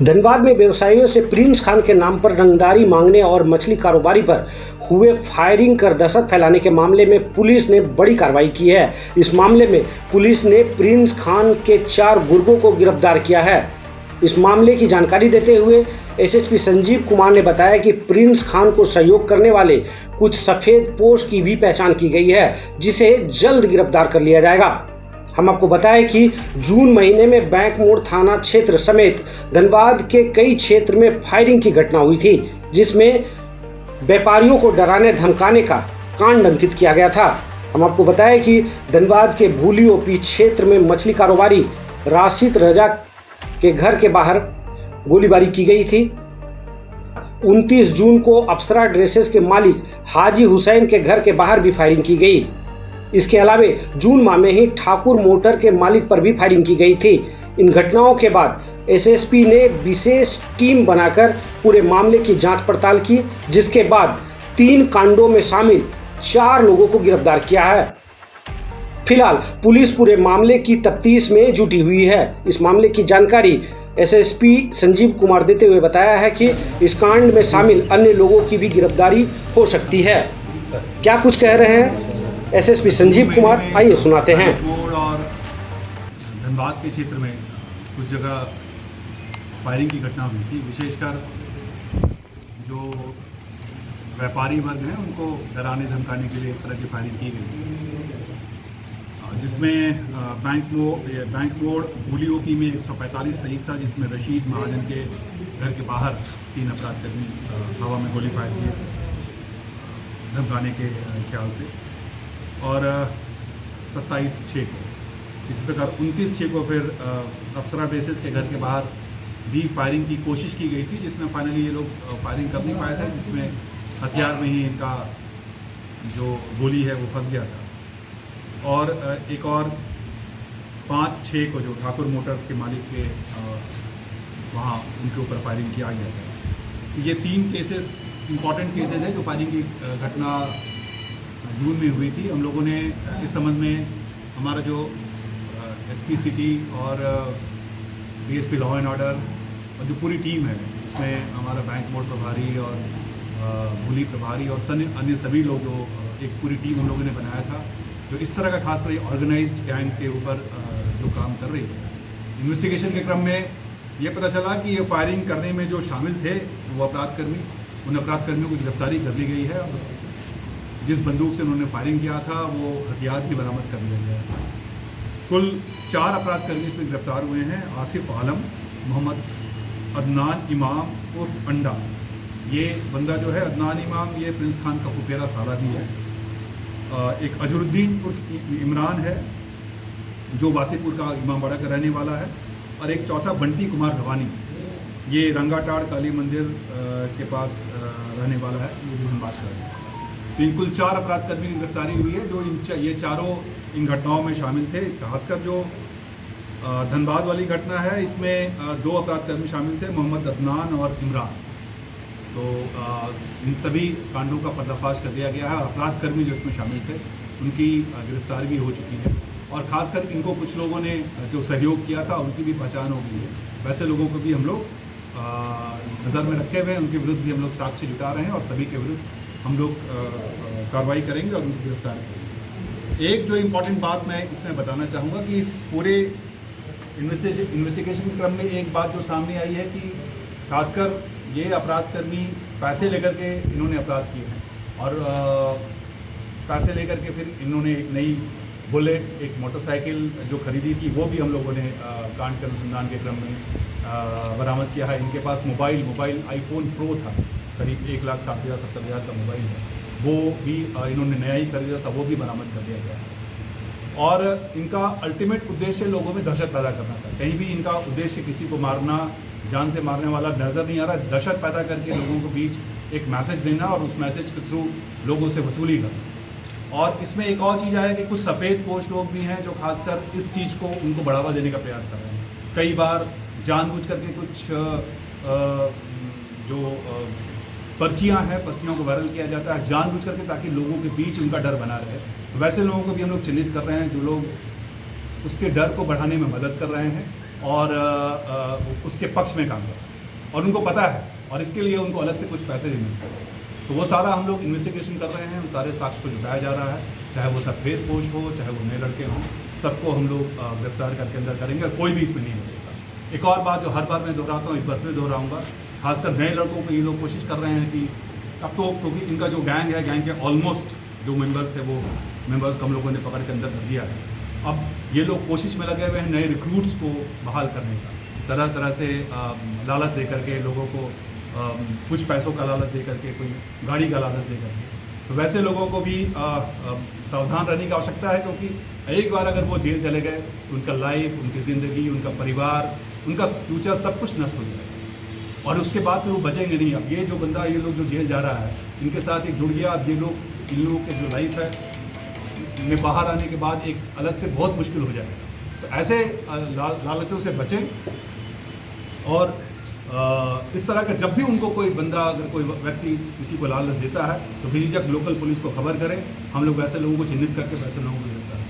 धनबाद में व्यवसायियों से प्रिंस खान के नाम पर रंगदारी मांगने और मछली कारोबारी पर हुए फायरिंग कर दहशत फैलाने के मामले में पुलिस ने बड़ी कार्रवाई की है। इस मामले में पुलिस ने प्रिंस खान के 4 गुर्गों को गिरफ्तार किया है। इस मामले की जानकारी देते हुए एसएसपी संजीव कुमार ने बताया कि प्रिंस खान को सहयोग करने वाले कुछ सफेद पोश की भी पहचान की गई है, जिसे जल्द गिरफ्तार कर लिया जाएगा। हम आपको बताएं कि जून महीने में बैंक मोड़ थाना क्षेत्र समेत धनबाद के कई क्षेत्र में फायरिंग की घटना हुई थी, जिसमें व्यापारियों को डराने धमकाने का कांड अंकित किया गया था। हम आपको बताएं कि धनबाद के भूली ओपी क्षेत्र में मछली कारोबारी राशिद रजा के घर के बाहर गोलीबारी की गई थी। 29 जून को अप्सरा ड्रेसेस के मालिक हाजी हुसैन के घर के बाहर भी फायरिंग की गई। इसके अलावा जून माह में ही ठाकुर मोटर के मालिक पर भी फायरिंग की गई थी। इन घटनाओं के बाद एसएसपी ने विशेष टीम बनाकर पूरे मामले की जांच पड़ताल की, जिसके बाद 3 कांडों में शामिल 4 लोगों को गिरफ्तार किया है। फिलहाल पुलिस पूरे मामले की तफ्तीश में जुटी हुई है। इस मामले की जानकारी एसएसपी संजीव कुमार देते हुए बताया है कि इस कांड में शामिल अन्य लोगों की भी गिरफ्तारी हो सकती है। क्या कुछ कह रहे हैं एसएसपी संजीव कुमार, आइए सुनाते हैं। और धनबाद के क्षेत्र में कुछ जगह फायरिंग की घटना हुई थी। विशेषकर जो व्यापारी वर्ग हैं उनको डराने धमकाने के लिए इस तरह की फायरिंग की गई, जिसमें बैंक मोड़ भूली ओपी में 145 तेईस था, जिसमें रशीद महाजन के घर के बाहर 3 अपराधकर्मी हवा में गोली फायर किए धमकाने के ख्याल से, और 27/6 को इसी प्रकार 29/6 को फिर अप्सरा ड्रेसेस के घर के बाहर भी फायरिंग की कोशिश की गई थी, जिसमें फाइनली ये लोग फायरिंग कर नहीं पाए थे, जिसमें हथियार में ही इनका जो गोली है वो फंस गया था। और एक और 5/6 को जो ठाकुर मोटर्स के मालिक के वहाँ उनके ऊपर फायरिंग किया गया था। ये 3 केसेस इंपॉर्टेंट केसेस हैं जो फायरिंग की घटना जून में हुई थी। हम लोगों ने इस संबंध में हमारा जो एसपी सिटी और डीएसपी लॉ एंड ऑर्डर और जो पूरी टीम है, उसमें हमारा बैंक मोड़ प्रभारी और भूली प्रभारी और अन्य सभी लोग, जो एक पूरी टीम हम लोगों ने बनाया था, जो इस तरह का खासकर ऑर्गेनाइज्ड गैंग के ऊपर जो काम कर रही है। इन्वेस्टिगेशन के क्रम में ये पता चला कि ये फायरिंग करने में जो शामिल थे वो उन अपराधकर्मियों की गिरफ्तारी कर ली गई है। जिस बंदूक से उन्होंने फायरिंग किया था वो हथियार भी बरामद कर लिया गया है। कुल 4 अपराधकर्मी इसमें गिरफ्तार हुए हैं। आसिफ आलम, मोहम्मद अदनान इमाम उर्फ अंडा, ये बंदा जो है अदनान इमाम, ये प्रिंस खान का फुफेरा साला भी है। एक अजरुद्दीन उर्फ इमरान है, जो वासीपुर का इमामबाड़ा का रहने वाला है, और एक चौथा बंटी कुमार भवानी, ये रंगाटाड़ काली मंदिर के पास रहने वाला है, ये भी हम बात कर रहे हैं। तो इन कुल 4 अपराधकर्मी की गिरफ्तारी हुई है, जो ये चारों इन घटनाओं में शामिल थे। खासकर जो धनबाद वाली घटना है, इसमें 2 अपराधकर्मी शामिल थे, मोहम्मद अदनान और इमरान। तो इन सभी कांडों का पर्दाफाश कर दिया गया है। अपराधकर्मी जो इसमें शामिल थे उनकी गिरफ्तारी भी हो चुकी है, और ख़ासकर इनको कुछ लोगों ने जो सहयोग किया था उनकी भी पहचान हो गई है। वैसे लोगों को भी हम लोग नज़र में रखे हुए हैं, उनके विरुद्ध भी हम लोग साक्ष्य जुटा रहे हैं, और सभी के विरुद्ध हम लोग कार्रवाई करेंगे और उनको गिरफ्तार करेंगे। एक जो इम्पॉर्टेंट बात मैं इसमें बताना चाहूँगा कि इस पूरे इन्वेस्टिगेशन के क्रम में एक बात जो सामने आई है कि खासकर ये अपराधकर्मी पैसे लेकर के इन्होंने अपराध किए हैं, और पैसे लेकर के फिर इन्होंने एक नई बुलेट, एक मोटरसाइकिल जो खरीदी थी, वो भी हम लोगों ने कांड के अनुसंधान के क्रम में बरामद किया है। इनके पास मोबाइल आईफोन प्रो था, करीब 1,60,000-70,000 का मोबाइल है, वो भी इन्होंने नया ही खरीदा था, वो भी बरामद कर दिया गया है। और इनका अल्टीमेट उद्देश्य लोगों में दहशत पैदा करना था। कहीं भी इनका उद्देश्य किसी को मारना, जान से मारने वाला नज़र नहीं आ रहा। दहशत पैदा करके लोगों को बीच एक मैसेज देना और उस मैसेज के थ्रू लोगों से वसूली करना। और इसमें एक और चीज़ है कि कुछ सफ़ेद पोश लोग भी हैं जो खासकर इस चीज़ को उनको बढ़ावा देने का प्रयास कर रहे हैं। कई बार जानबूझ करके कुछ जो पर्चियाँ हैं, पर्चियों को वायरल किया जाता है जानबूझ करके, ताकि लोगों के बीच उनका डर बना रहे। वैसे लोगों को भी हम लोग चिन्हित कर रहे हैं जो लोग उसके डर को बढ़ाने में मदद कर रहे हैं। और उसके पक्ष में काम करें, और उनको पता है, और इसके लिए उनको अलग से कुछ पैसे नहीं मिलते। तो वो सारा हम लोग इन्वेस्टिगेशन कर रहे हैं, सारे साक्ष्य को जुटाया जा रहा है, चाहे वो सब फेस पोस्ट हो, चाहे वो नए लड़के हों, सबको हम लोग गिरफ्तार करके अंदर करेंगे, और कोई भी इसमें नहीं बचेगा। एक और बात जो हर बार मैं दोहराता हूँ, इस बार फिर दोहराऊँगा, खासकर नए लड़कों को ये लोग कोशिश कर रहे हैं कि अब तो, क्योंकि इनका जो गैंग है, गैंग के ऑलमोस्ट जो मेंबर्स थे वो मेंबर्स को हम लोगों ने पकड़ के अंदर कर दिया है। अब ये लोग कोशिश में लगे हुए हैं नए रिक्रूट्स को बहाल करने का, तरह तरह से लालच दे करके लोगों को, कुछ पैसों का लालच दे करके, कोई गाड़ी का लालच दे करके। तो वैसे लोगों को भी सावधान रहने की आवश्यकता है, क्योंकि एक बार अगर वो जेल चले गए, उनका लाइफ, उनकी ज़िंदगी, उनका परिवार, उनका फ्यूचर सब कुछ नष्ट हो जाएगा, और उसके बाद फिर वो बचेंगे नहीं। अब ये जो बंदा, ये लोग जो जेल जा रहा है, इनके साथ एक जुड़ गया, अब ये लोग, इन लोगों के जो लाइफ है में बाहर आने के बाद एक अलग से बहुत मुश्किल हो जाएगा। तो ऐसे लालचों से बचें, और इस तरह का जब भी उनको कोई बंदा, अगर कोई व्यक्ति किसी को लालच देता है, तो बेझिझक लोकल पुलिस को खबर करें। हम लोग वैसे लोगों को चिन्हित करके वैसे लोगों को गिरफ्तार